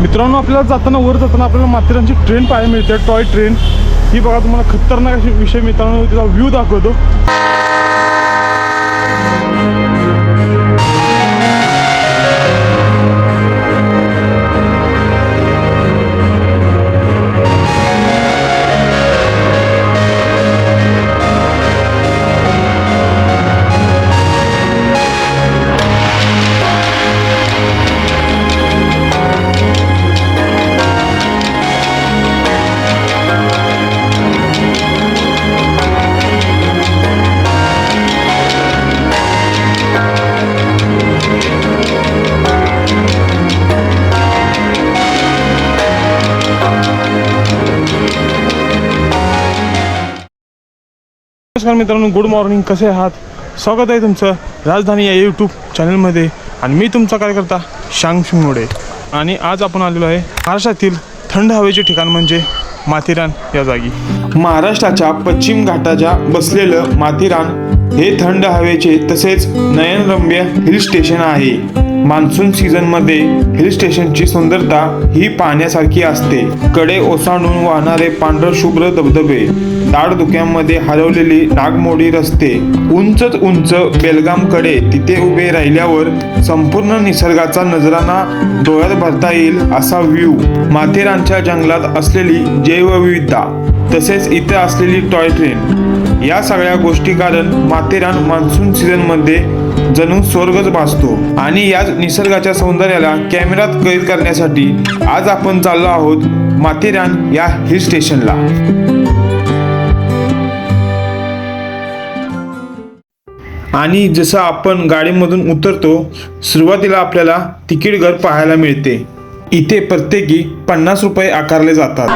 मित्रांनो, आपल्याला जाताना वर जाताना आपल्याला माथेरानची ट्रेन पाहायला मिळते, टॉय ट्रेन ही बघा. तुम्हाला खतरनाक असे विषय मित्रांनो त्याचा व्ह्यू दाखवतो. नमस्कार मित्रांनो, गुड मॉर्निंग. कसे आहात? स्वागत आहे तुमचं राजधानी या यूट्यूब चॅनलमध्ये. आणि मी तुमचा कार्यकर्ता शांग शिंगोडे. आणि आज आपण आलेलो आहे महाराष्ट्रातील थंड हवेचे ठिकाण म्हणजे माथेरान या जागी. महाराष्ट्राच्या पश्चिम घाटाच्या बसलेलं माथेरान हे थंड हवेचे तसेच नयनरम्य हिल स्टेशन आहे. मान्सून सीझनमध्ये हिल स्टेशनची सुंदरता ही पाहण्यासारखी असते. कडे ओसांडून वाहणारे पांढरशुभ्र धबधबे, दाट धुक्यांमध्ये हरवलेली नागमोडी रस्ते, उंचच उंच बेलगाम कडे तिथे उभे राहिल्यावर संपूर्ण निसर्गाचा नजराना डोळ्यात भरता येईल असा व्ह्यू, माथेरानच्या जंगलात असलेली जैवविविधता तसेच इथे असलेली टॉय ट्रेन, या सगळ्या गोष्टी कारण माथेरान मान्सून सीझनमध्ये जणू स्वर्गच भासतो. आणि याच निसर्गाच्या सौंदर्याला कॅमेऱ्यात कैद करण्यासाठी आज आपण चाललो आहोत माथेरान या हिल स्टेशनला. आणि जसं आपण गाडीमधून उतरतो सुरुवातीला आपल्याला तिकीट घर पाहायला मिळते. इथे प्रत्येकी 50 रुपये आकारले जातात.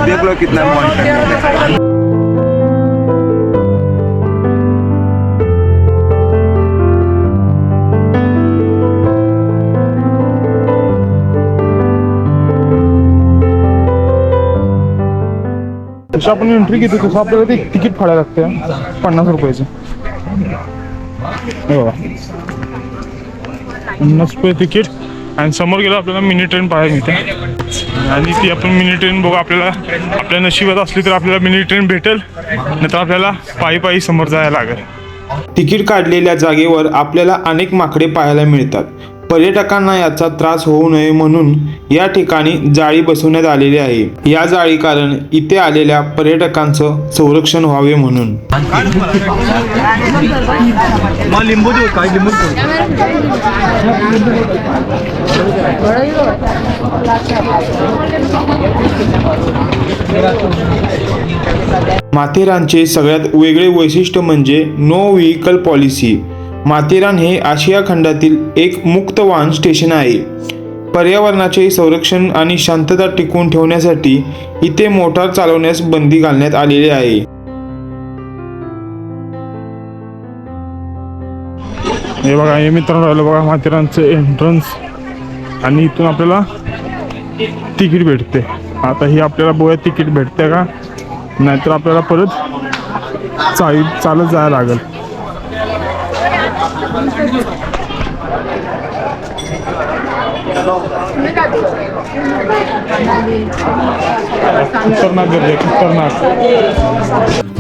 देख लो कितना जसं आपण एंट्री घेतो तसं आपल्याला ते तिकीट फाडायला लागते 50 रुपयाचं. बघा 50 रुपये तिकीट. आणि समोर गेलं आपल्याला मिनी ट्रेन पाहायला मिळते. आणि ती आपण मिनी ट्रेन बघू. आपल्या नशिबात असली तर आपल्याला मिनी ट्रेन भेटेल, नाहीतर आपल्याला पायी पायी समोर जायला लागेल. तिकीट काढलेल्या जागेवर आपल्याला अनेक माकडे पाहायला मिळतात. पर्यटकांना याचा त्रास होऊ नये म्हणून या ठिकाणी जाळी बसवण्यात आलेली आहे. या जाळी कारण इथे आलेल्या पर्यटकांचं संरक्षण व्हावे म्हणून. माथेरानचे सगळ्यात वेगळे वैशिष्ट्य म्हणजे नो व्हेकल पॉलिसी. माथेरान हे आशिया खंडातील एक मुक्त वाहन स्टेशन आहे. पर्यावरणाचे संरक्षण आणि शांतता टिकवून ठेवण्यासाठी इथे मोटार चालवण्यास बंदी घालण्यात आलेली आहे. हे बघा, हे मित्रांनो राहिलं बघा माथेरानचं एंट्रन्स. आणि इथून आपल्याला तिकीट भेटते. आता ही आपल्याला बघूया तिकीट भेटते का, नाहीतर आपल्याला परत चालत जायला लागेल.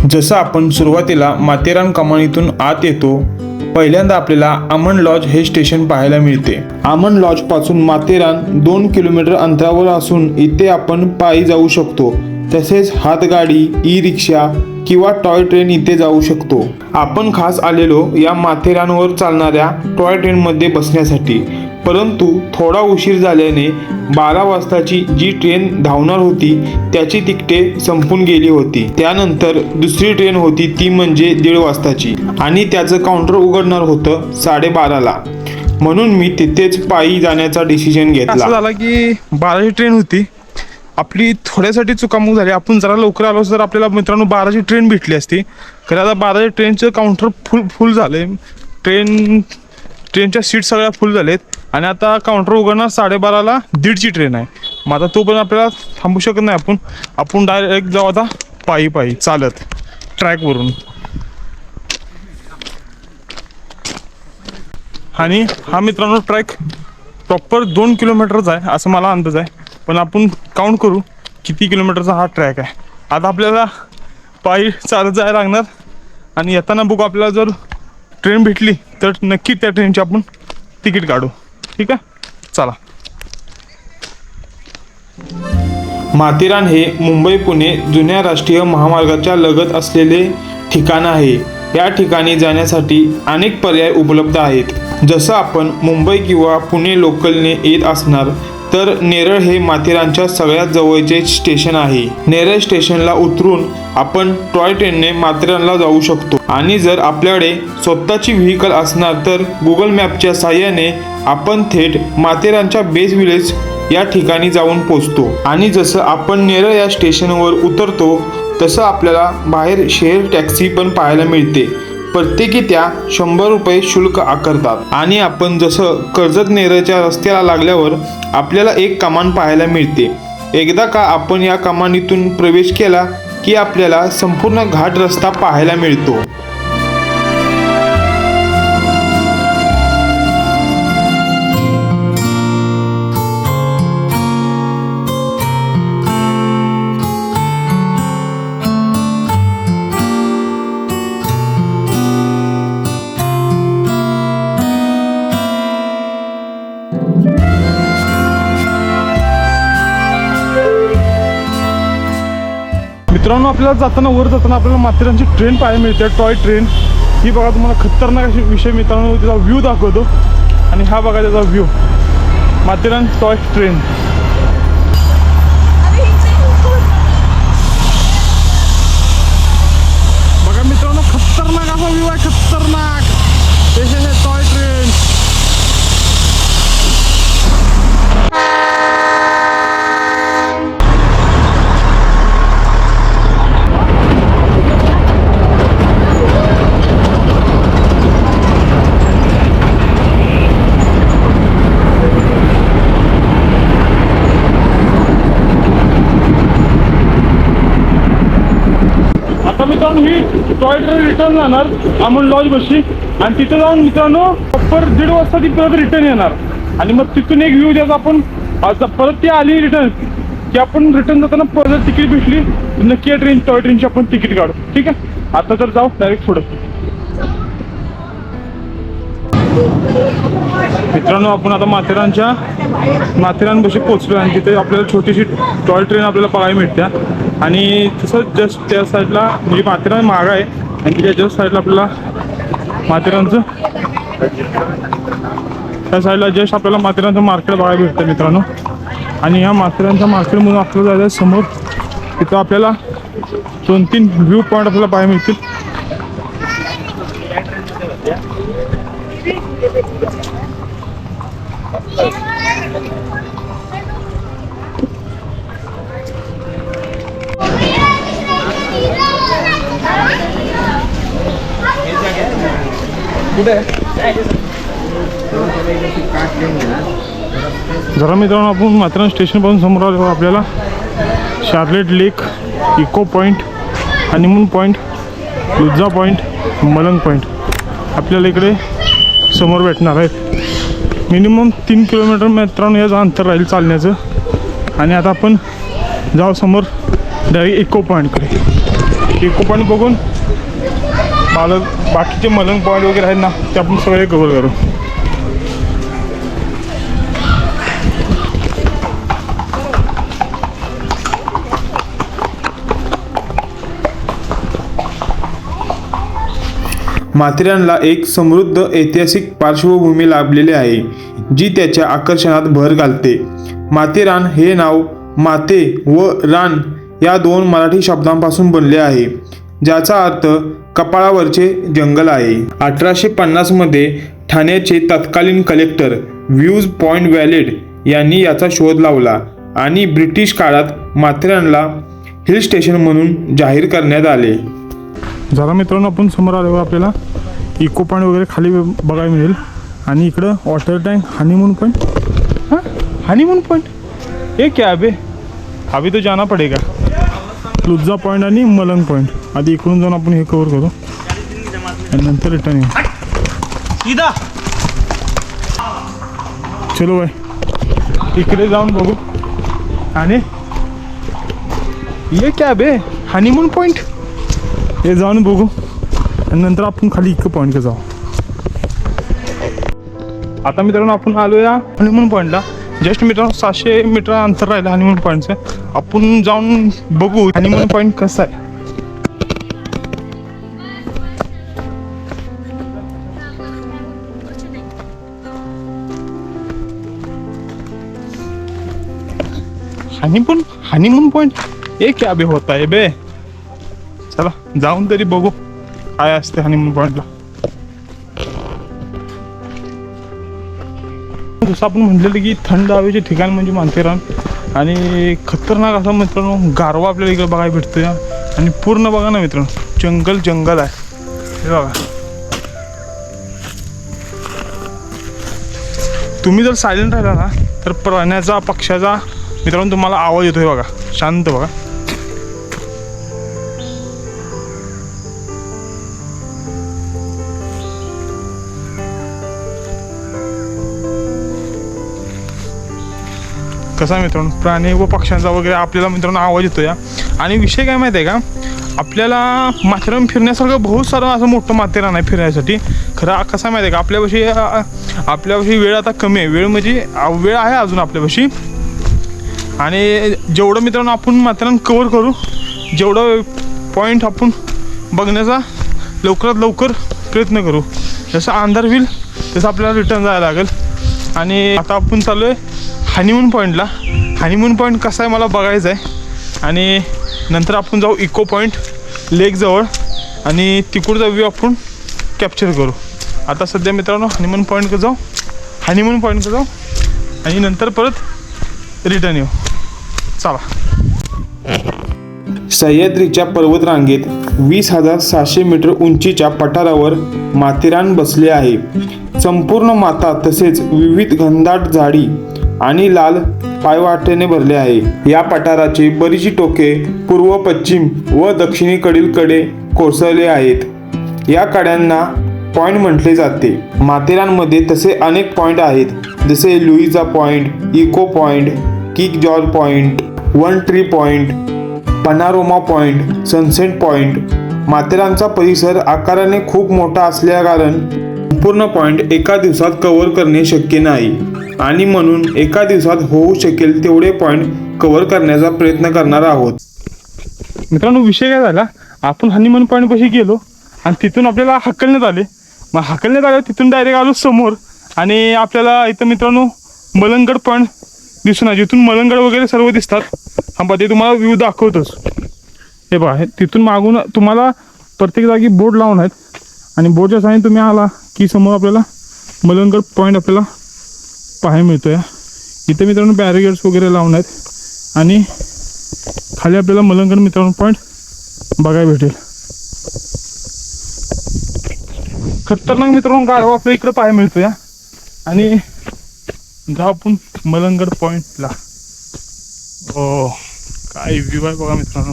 जसं आपण सुरुवातीला माथेरान कमानीतून आत येतो, पहिल्यांदा आपल्याला अमन लॉज हे स्टेशन पाहायला मिळते. अमन लॉज पासून माथेरान 2 किलोमीटर अंतरावर असून इथे आपण पायी जाऊ शकतो. तसेच हातगाडी, ई रिक्षा किंवा टॉय ट्रेन इथे जाऊ शकतो. आपण खास आलेलो या माथेरानवर चालणाऱ्या टॉय ट्रेनमध्ये बसण्यासाठी. परंतु थोडा उशीर झाल्याने 12 वाजताची जी ट्रेन धावणार होती त्याची तिकिटे संपून गेली होती. त्यानंतर दुसरी ट्रेन होती ती म्हणजे 1:30 वाजताची आणि त्याचं काउंटर उघडणार होतं 12:30ला. म्हणून मी तिथेच पायी जाण्याचा डिसिजन असं घेतला. झाला की 12ची ट्रेन होती, आपली थोड्यासाठी चुकामुक झाली. आपण जरा लवकर आलो तर आपल्याला मित्रांनो 12ची ट्रेन भेटली असती. खरं आता 12च्या ट्रेनचं काउंटर फुल झाले. ट्रेनच्या सीट सगळ्या फुल झालेत आणि आता काउंटर उघडणार 12:30ला 1:30ची ट्रेन आहे. मग आता तो पण आपल्याला थांबू शकत नाही. आपण डायरेक्ट जाऊ आता पायी चालत ट्रॅकवरून. आणि हा मित्रांनो ट्रॅक प्रॉपर 2 किलोमीटरचा आहे असं मला अंदाज आहे. पण आपण काउंट करू किती किलोमीटरचा हा ट्रॅक आहे. आता आपल्याला पायी चालत जायला लागणार आणि येताना बघू आपल्याला जर ट्रेन भेटली तर नक्की त्या ट्रेनची आपण तिकीट काढू. ठीक आहे, चला. माथेरान हे मुंबई पुणे जुन्या राष्ट्रीय महामार्गाच्या लगत असलेले ठिकाण आहे. या ठिकाणी जाण्यासाठी अनेक पर्याय उपलब्ध आहेत. जसं आपण मुंबई किंवा पुणे लोकलने येत असणार तर नेरळ हे माथेरानच्या सगळ्यात जवळचे स्टेशन आहे. नेरळ स्टेशनला उतरून आपण टॉय ट्रेनने माथेरानला जाऊ शकतो. आणि जर आपल्याकडे स्वतःची व्हेकल असणार तर गुगल मॅपच्या साहाय्याने आपण थेट माथेरानच्या बेस विलेज या ठिकाणी जाऊन पोहोचतो. आणि जसं आपण नेरळ या स्टेशनवर उतरतो तसं आपल्याला बाहेर शेअर टॅक्सी पण पाहायला मिळते. प्रत्येकी त्या 100 रुपये शुल्क आकारतात. आणि आपण जसं कर्जत नेरळच्या रस्त्याला लागल्यावर आपल्याला एक कमान पाहायला मिळते. एकदा का आपण या कमानीतून प्रवेश केला की आपल्याला संपूर्ण घाट रस्ता पाहायला मिळतो. मित्रांनो आपल्याला वर जाताना आपल्याला माथेरानची ट्रेन पाहायला मिळते, टॉय ट्रेन. ही बघा तुम्हाला खतरनाक अशी विषय मित्रांनो त्याचा व्ह्यू दाखवतो. आणि हा बघा त्याचा व्ह्यू, माथेरान टॉय ट्रेन. बघा मित्रांनो खतरनाक असा व्ह्यू आहे, खतरनाक. हे टॉय ट्रेन. मित्रांनो ही टॉय ट्रेन रिटर्न जाणार अमोल लॉज बशी आणि तिथे जाऊन मित्रांनो प्रॉपर 1:30 वाजता ती परत रिटर्न येणार. आणि मग तिथून एक व्ह्यू द्यायचा आपण. परत ती आली रिटर्न की आपण रिटर्न जाताना परत तिकीट भेटली नक्की या ट्रेन टॉय ट्रेनची आपण तिकीट काढू. ठीक आहे, आता तर जाऊ डायरेक्ट पुढं. मित्रांनो आपण आता माथेरान बशी पोहोचलो आणि तिथे आपल्याला छोटीशी टॉय ट्रेन आपल्याला पाहायला मिळते. आणि तसंच जस्ट त्या साईडला म्हणजे माथेरान माग आहे आणि त्याच्या जस्ट साईडला आपल्याला माथेरानचं त्या साईडला जस्ट आपल्याला माथेरानचं मार्केट बघायला भेटतं मित्रांनो. आणि ह्या माथेरानच्या मार्केटमधून आपल्याला जायचं समोर तिथं आपल्याला 2-3 व्ह्यू पॉईंट आपल्याला पाहायला मिळतील. जरा मित्रांनो आपण माथेरान स्टेशनपासून समोर आलो आपल्याला Charlotte lake, echo point, honeymoon point, Louisa point, Malang point आपल्याला इकडे समोर भेटणार आहेत. मिनिमम 3 किलोमीटर मित्रांनो याचं अंतर राहील चालण्याचं. आणि आता आपण जाऊ समोर डायरेक्ट इको पॉईंटकडे. इको पॉईंट बघून बाकीचे मलंग पॉईंट वगैरे आहेत ना ते आपण सगळे कव्हर करू. माथेरानला एक समृद्ध ऐतिहासिक पार्श्वभूमी लाभलेली आहे जी त्याच्या आकर्षणात भर घालते. माथेरान हे नाव माते व रान या दोन मराठी शब्दांपासून बनले आहे, ज्याचा अर्थ कपाळावरचे जंगल आहे. 1850 मध्ये ठाण्याचे तत्कालीन कलेक्टर व्ह्यूज पॉइंट वॅलेट यांनी याचा शोध लावला आणि ब्रिटिश काळात माथेरानला हिल स्टेशन म्हणून जाहीर करण्यात आले. जरा मित्रांनो, आपण समोर आल्यावर आपल्याला इको पॉईंट वगैरे खाली बघायला मिळेल आणि इकडं वॉटर टँक, हनीमून पॉईंट. हां, हनीमून पॉईंट ये क्या अभी तो जाना पडेगा. लुज्जा पॉईंट आणि मलंग पॉईंट. आधी इकडून जाऊन आपण हे कवर करू आणि नंतर रिटर्न येऊ. चलो बाय, इकडे जाऊन बघू. आणि ये क्या हनीमून पॉईंट हे जाऊन बघू आणि नंतर आपण खाली इको पॉईंटला जाऊ. आता मित्रांनो, आपण आलो या हनीमून पॉईंटला. जस्ट मित्रांनो 700 मीटर अंतर राहिलं हनीमून पॉईंटचं. आपण जाऊन बघू हनीमून पॉईंट कसं आहे. हनीमून पॉईंट ये क्या होता है बे. चला जाऊन तरी बघू काय असते हनीमून पॉईंटला. जसं आपण म्हटलेलं की थंड हवेचे ठिकाण म्हणजे माथेरान आणि खतरनाक असा मित्रांनो गारवा आपल्याला इकडे बघायला भेटतोय. आणि पूर्ण बघा ना मित्रांनो, जंगल आहे हे बघा. तुम्ही जर सायलेंट राहिला ना तर प्राण्याचा पक्ष्याचा मित्रांनो तुम्हाला आवाज येतोय बघा. शांत बघा. कसा मित्रांनो प्राणी व पक्ष्यांचा वगैरे आपल्याला मित्रांनो आवाज येतो या. आणि विषय काय माहिती आहे का, आपल्याला माथेरान फिरण्यासारखं बहुत सारं असं मोठं माथेरान आहे फिरण्यासाठी. खरं कसा माहिती आहे का, आपल्यापाशी वेळ आता कमी आहे. वेळ आहे अजून आपल्यापाशी. आणि जेवढं मित्रांनो आपण माथेरान कवर करू, जेवढं पॉईंट आपण बघण्याचा लवकरात लवकर प्रयत्न करू. जसं अंधार होईल तसं आपल्याला रिटर्न जायला लागेल. आणि आता आपण चालू आहे हनीमून पॉईंटला. हनीमून पॉईंट कसा आहे मला बघायचं आहे. आणि नंतर आपण जाऊ इको पॉईंट लेकजवळ आणि तिकडचा व्ह्यू आपण कॅप्चर करू. आता सध्या मित्रांनो हनीमून पॉईंटकडे जाऊ आणि नंतर परत रिटर्न येऊ. चला. सह्याद्रीच्या पर्वतरांगेत 20,700 मीटर उंचीच्या पठारावर माथेरान बसले आहे. संपूर्ण माथा तसेच विविध घनदाट झाडी आणि लाल पायवाटेने भरले आहे. या पठाराची बरीचशी टोके पूर्व, पश्चिम व दक्षिणेकडील कडे कोसळले आहेत. या कड्यांना पॉईंट म्हटले जाते. माथेरानमध्ये तसे अनेक पॉईंट आहेत, जसे लुईजा पॉईंट, इको पॉईंट, किक George point, one tree point, panorama point, sunset point. माथेरानचा परिसर आकाराने खूप मोठा असल्याकारण संपूर्ण पॉईंट एका दिवसात कव्हर करणे शक्य नाही आणि म्हणून एका दिवसात होऊ शकेल तेवढे पॉईंट कव्हर करण्याचा प्रयत्न करणार आहोत. मित्रांनो विषय काय झाला, आपण हनीमून पॉईंट पाशी गेलो आणि तिथून आपल्याला हकलण्यात आले. मग हकलण्यात आल्यावर तिथून डायरेक्ट आलो समोर आणि आपल्याला इथं मित्रांनो मलंगगड पॉईंट दिसून आहे, जिथून मलंगगड वगैरे सर्व दिसतात. थांबा ते तुम्हाला व्ह्यू दाखवतोच. हे बघा, हे तिथून मागून तुम्हाला प्रत्येक जागी बोर्ड लावून आहेत आणि बोर्डच्या साईन तुम्ही आला की समोर आपल्याला मलंगगड पॉईंट आपल्याला पाहायला मिळतो. या इथे मित्रांनो बॅरिगेड्स वगैरे लावून आहेत आणि खाली आपल्याला मलंगगड मित्रांनो पॉईंट बघायला भेटेल. खतरनाक मित्रांनो गाढवा आपल्या इकडे पाहायला मिळतो. या आणि जाऊ आपण मलंगगड पॉईंटला. ओ काय व्ह्यू आहे बघा मित्रांनो.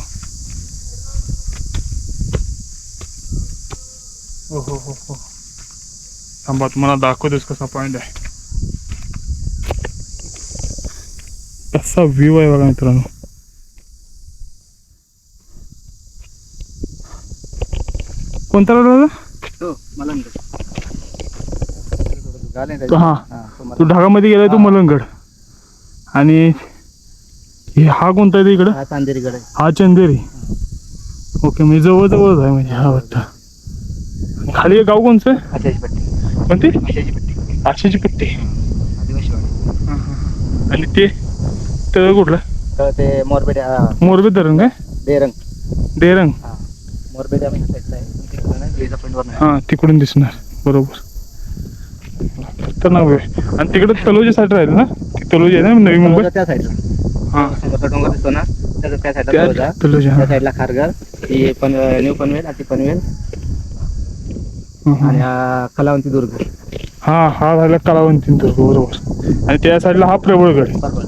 हो हो हो हो, थांबा तुम्हाला दाखवतोच कसा पॉईंट आहे, कसा व्ह्यू आहे बघा मित्रांनो. कोणता रोड हा तू ढगामध्ये गेलाय तो मलंगगड. आणि हा कोणता आहे इकडं, हा चंदेरी. ओके, म्हणजे जवळजवळच आहे म्हणजे हा वाटतं. खाली हे गाव कोणचं? आशाची पट्टी. कोणती? आशाची पट्टी. आशाची पट्टी. आदिवासीवाडी. आणि ते तळ कुठलं? तर ते मोरबेड्या मोरबे धरण काय? देरंग. देरंग. हां मोरबेड्या आम्ही साईडला आहे. तिकडं नाही देजा पॉईंटवर नाही. हां तिकडून दिसणार बरोबर. तर नाव आहे. आणि तिकडे तलोजा साईड राहील ना? ती तलोजा आहे ना नवी मुंबई? तळोजा त्या साईडला. हां समोरचा डोंगर दिसतो ना त्याच्या त्या साईडला त्या तळोजा. तलोजा. त्या साईडला खारघर. ही पण न्यू पनवेल आणि ती पनवेल आणि हा कलावंती दुर्ग. हा हा झाला कलावंती दुर्ग बरोबर. आणि त्या साईडला हा प्रबळगड. बरोबर.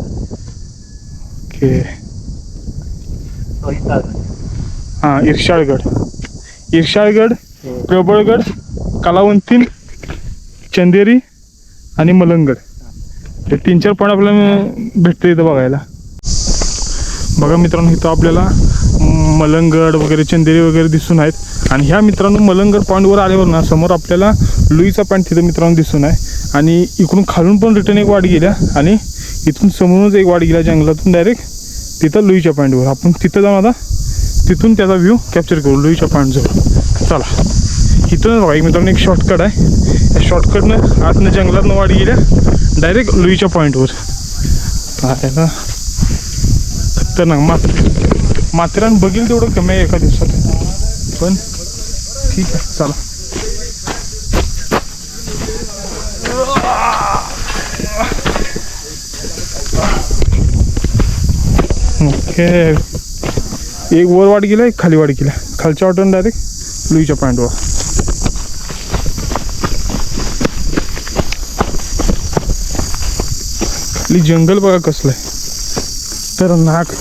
ओके. तो ही चालतो. हां इर्शाळगड. इर्शाळगड, हे प्रबळगड, कलावंतीन, चंदेरी आणि मलंगड. हे 3-4 पॉईंट आपल्याला भेटते इथं बघायला. बघा मित्रांनो इथं आपल्याला मलंगड वगैरे चंदेरी वगैरे दिसून आहेत. आणि ह्या मित्रांनो मलंगड पॉईंटवर आल्यावर ना समोर आपल्याला लुईचा पॉईंट तिथं मित्रांनो दिसून आहे. आणि इकडून खालून पण रिटर्न एक वाट गेल्या आणि इथून समोरूनच एक वाट गेल्या जंगलातून डायरेक्ट तिथं लुईच्या पॉईंटवर. आपण तिथं जाऊन आता तिथून त्याचा व्ह्यू कॅप्चर करू लुईच्या पॉईंटजवळ. चला इथूनच बघा एक मित्रांनो एक शॉर्टकट आहे. या शॉर्टकटनं आतनं जंगलातनं वाट गेल्या डायरेक्ट लुईच्या पॉईंटवर. याला खतरनाक माथेरान बघील तेवढं कमी आहे एका दिवसात. पण ठीक आहे चला. ओके एक वर वाट गेला एक खाली वाट गेला. खालच्या वाटून डायरेक्ट लुईच्या पॉईंटवर. खाली जंगल बघा कसलं आहे तर नाक.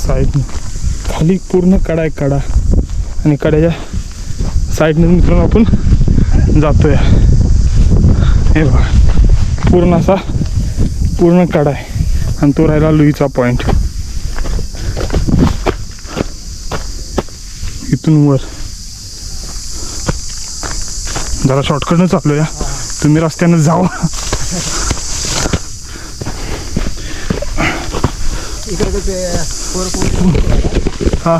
साईडने खाली पूर्ण कडा आहे कडा. आणि कड्याच्या साईडने मित्रांनो आपण जातोय. हे बघा पूर्ण असा पूर्ण कडा आहे. आणि तो राहिला लुईचा पॉईंट. इथून वर जरा शॉर्टकटनं चाललो या. तुम्ही रस्त्यानं जाऊ. हा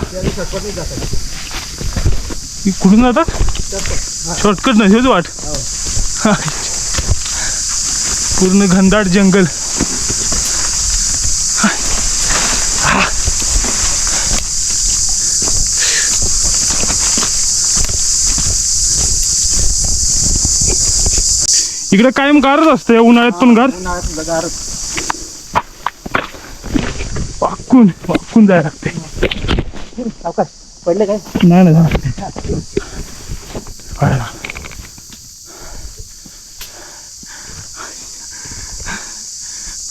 कुठून जातात? शॉर्टकट नाही हेच वाट. पूर्ण घनदाट जंगल. इकडे कायम गारच असते उन्हाळ्यात पण गार. वाकून वाकून जायला लागते. पडले काय? नाही ना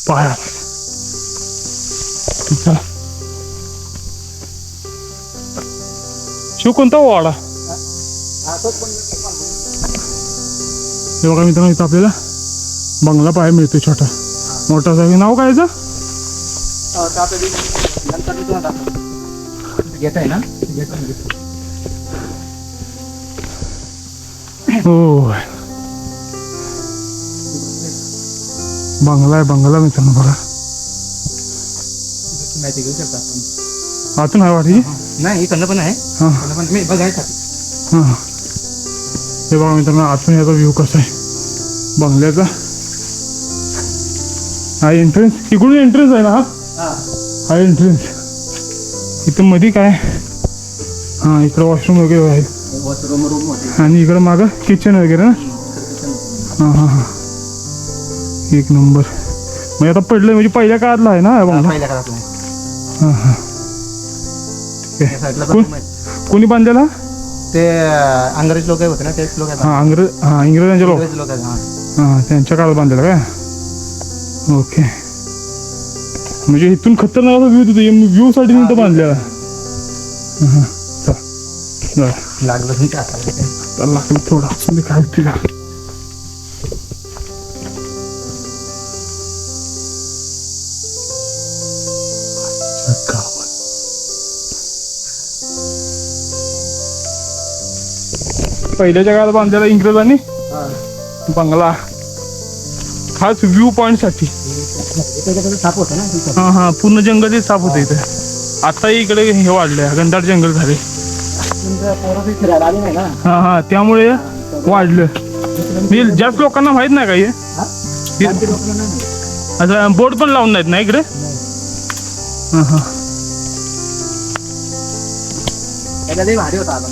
पाया शिव कोणता वाडा? हे बघा मित्रांनो इथं आपल्याला बंगला पाहायला मिळतो छोटा. मोठा जागी नाव काय याचं? गेट आहे ना. हो बंगला आहे बंगला मित्रांनो बघा. माहिती घेऊ शकता आपण. आतून आहे वाटी. नाही इकडनं पण आहे. हां पण मी बघायचं. हां हे बघा मित्रांनो आतून याचा व्ह्यू कसा आहे बंगल्याचा. हा एंट्रन्स इकडून एंट्रन्स आहे ना. हा एंट्रन्स. इथं मध्ये काय हां इकडं वॉशरूम वगैरे आहे. वॉशरूम रूम होती. आणि इकडं मागं किचन वगैरे ना. हां हां हां एक नंबर. म्हणजे आता पडलं म्हणजे पहिल्या काळातला आहे ना बंगला. पहिल्या काळात नाही. हां हां ठीक आहे. कोणी बांधलेला? ते अंग्रेज लोक होते ना तेच लोक आहेत. हां इंग्रजांचे लोक. इंग्रज लोक आहेत. हां त्यांच्या काळात बांधलेला काय. ओके म्हणजे इथून खतरनाक व्ह्यू तिथे व्ह्यूसाठी तिथं बांधलेला. हां चल लागलं तुमच्या हाताला. तर लागलं थोडा काय तिला. पहिल्याच्या काळात बांधलेला इंग्रजांनी बंगला. खास व्ह्यू पॉईंटसाठी. साप होतं ना. हां हां, पूर्ण जंगल साफ होतं इथं. आताही इकडे हे वाढलंय, घनदाट जंगल झाले. पोरं फिरायला आली नाही ना. हां हां, त्यामुळे वाढलं. म्हणजे जास्त लोकांना माहित नाही का हे असं बोर्ड पण लावून नाहीत ना इकडे. हां हां, त्याला लई भारी होता आता.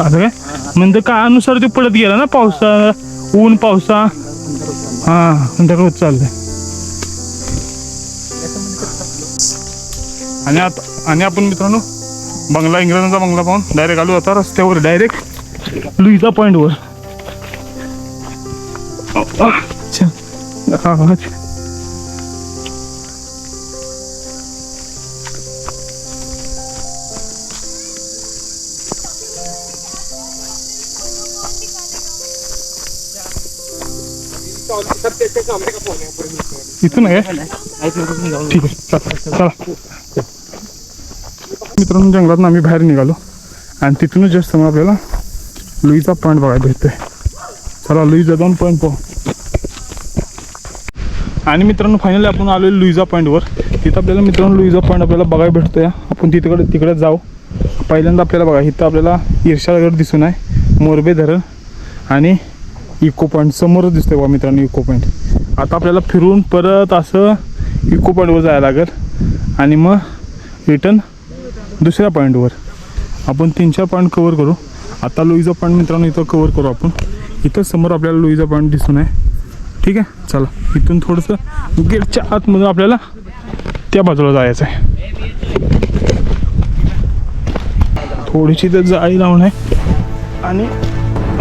असं काय म्हणजे काळानुसार ते पडत गेला ना, पावसा ऊन पावसा. हां, नंतर रोज चाललंय. आणि आपण मित्रांनो बंगला, इंग्रजांचा बंगला पाहून डायरेक्ट आलो आता रस्त्यावर, डायरेक्ट लुईजा पॉईंटवर. इथून आहे ठीक आहे, चला. मित्रांनो जंगलातून आम्ही बाहेर निघालो आणि तिथूनच जस्ट समोर आपल्याला लुईजा पॉईंट बघायला भेटतोय. चला लुईजा जाऊन पॉईंट पाहू. आणि मित्रांनो फायनली आपण आलो लुईजा पॉईंटवर. तिथं आपल्याला मित्रांनो लुईजा पॉईंट आपल्याला बघायला भेटतोय. आपण तिकडे जाऊ. पहिल्यांदा आपल्याला बघा इथं आपल्याला इर्शागड दिसून आहे, मोरबे धरण आणि इको पॉईंट समोरच दिसतोय बघा मित्रांनो इको पॉईंट. आता आपल्याला फिरून परत असं इको पॉईंटवर जायला लागेल आणि मग रिटर्न दुसऱ्या पॉईंटवर. आपण 3-4 पॉईंट कवर करू. आता लुईजा पॉईंट मित्रांनो इथं कवर करू आपण. इथं समोर आपल्याला लुईजा पॉईंट दिसून आहे. ठीक आहे, चला इथून थोडंसं गेटच्या आतमधून आपल्याला त्या बाजूला जायचं आहे. थोडीशी तर जाळी लावून आहे आणि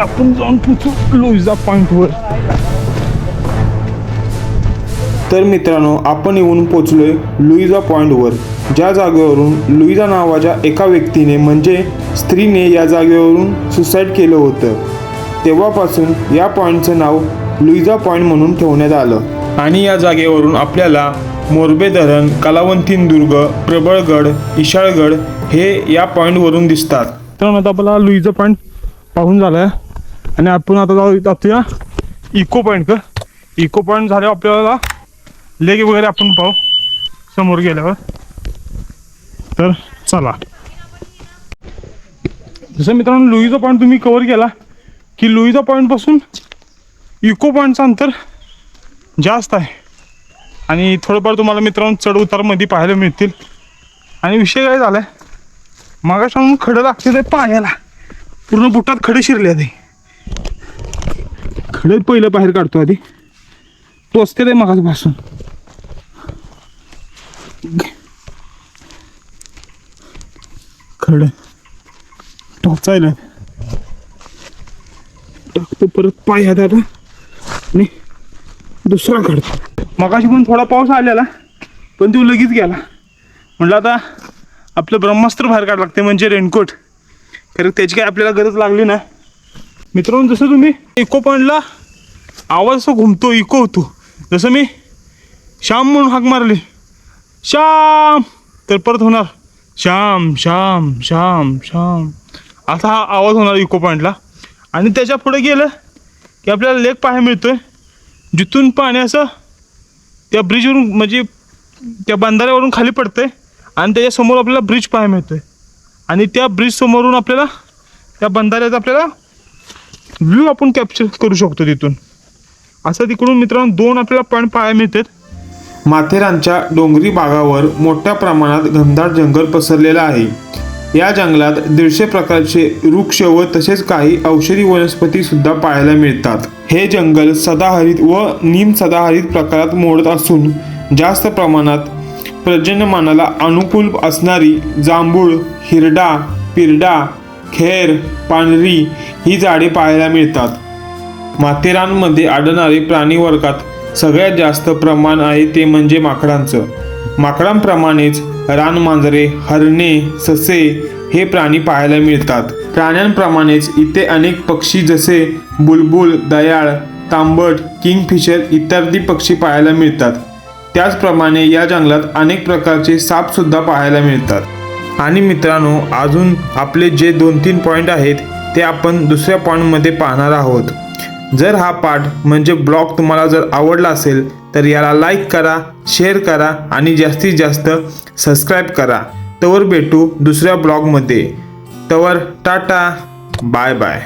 आपण जाऊन पोचू लुईजा पॉईंटवर. तर मित्रांनो आपण येऊन पोचलोय लुईजा पॉईंटवर, ज्या जागेवरून लुईजा नावाच्या एका व्यक्तीने म्हणजे स्त्रीने या जागेवरून सुसाईड केलं होतं. तेव्हापासून या पॉईंटचं नाव लुईजा पॉईंट म्हणून ठेवण्यात आलं. आणि या जागेवरून आपल्याला मोरबे धरण, कलावंतीन दुर्ग, प्रबळगड, इशाळगड हे या पॉईंटवरून दिसतात. तर आता आपला लुईजा पॉईंट पाहून झाला आहे आणि आपण आता जाऊया इको पॉईंट. इको पॉईंट झाल्यावर आपल्याला लेक वगैरे आपण पाहू समोर गेल्यावर. तर चला. जसं मित्रांनो लुईजा पॉईंट तुम्ही कवर केला की लुईजा पॉईंटपासून इको पॉईंटचं अंतर जास्त आहे आणि थोडंफार तुम्हाला मित्रांनो चढ उतारमध्ये पाहायला मिळतील. आणि विषय काय झाला आहे, मागाशाहून खडं लागते ते पायाला, पूर्ण बुटात खडे शिरले आधी. खडे पहिलं बाहेर काढतो आधी, टोचते ते मागापासून. खडे टोचायला टाकतो, परत पाय हात आता आणि दुसरा काढतो. मगाशी पण थोडा पाऊस आलेला पण तो लगेच गेला. म्हटलं आता आपलं ब्रह्मास्त्र बाहेर काढावं लागते म्हणजे रेनकोट, कारण त्याची काय आपल्याला गरज लागली नाही. मित्रांनो जसं तुम्ही इको पॉईंटला आवाज असं घुमतो, इको होतो. जसं मी श्याम म्हणून हाक मारली श्याम, तर परत होणार श्याम श्याम श्याम श्याम, असा हा आवाज होणार इको पॉईंटला. आणि त्याच्या पुढे गेलं की आपल्याला लेक पाहायला मिळतोय, जिथून पाणी असं त्या ब्रिजवरून म्हणजे त्या बंधाऱ्यावरून खाली पडतंय आणि त्याच्यासमोर आपल्याला ब्रिज पाहायला मिळतोय. आणि त्या ब्रिज समोरून आपल्याला त्या बंधाऱ्याचा आपल्याला व्ह्यू आपण कॅप्चर करू शकतो तिथून. असं तिकडून मित्रांनो 2 आपल्याला पॉईंट पाहायला मिळतात. माथेरानच्या डोंगरी भागावर मोठ्या प्रमाणात घनदाट जंगल पसरलेलं आहे. या जंगलात 150 प्रकारचे वृक्ष व तसेच काही औषधी वनस्पती सुद्धा पाहायला मिळतात. हे जंगल सदाहरित व निम सदाहरित प्रकारात मोडत असून जास्त प्रमाणात पर्जन्यमानाला अनुकूल असणारी जांभूळ, हिरडा, पिरडा, खेर, पांढरी ही झाडे पाहायला मिळतात. माथेरानमध्ये आढळणारे प्राणी वर्गात सगळ्यात जास्त प्रमाण आहे ते म्हणजे माकडांचं. माकडांप्रमाणेच रानमांजरे, हरणे, ससे हे प्राणी पाहायला मिळतात. प्राण्यांप्रमाणेच इथे अनेक पक्षी जसे बुलबुल, दयाळ, तांबट, किंगफिशर इत्यादी पक्षी पाहायला मिळतात. त्याचप्रमाणे या जंगलात अनेक प्रकारचे साप सुद्धा पाहायला मिळतात. आणि मित्रांनो अजून आपले जे 2-3 पॉईंट आहेत ते आपण दुसऱ्या पॉईंटमध्ये पाहणार आहोत. जर हा पाठ म्हणजे ब्लॉग तुम्हाला जर आवडला असेल तर याला लाईक करा, शेअर करा आणि जास्तीत जास्त सबस्क्राईब करा. तवर भेटू दुसऱ्या ब्लॉगमध्ये. तवर टाटा, बाय बाय.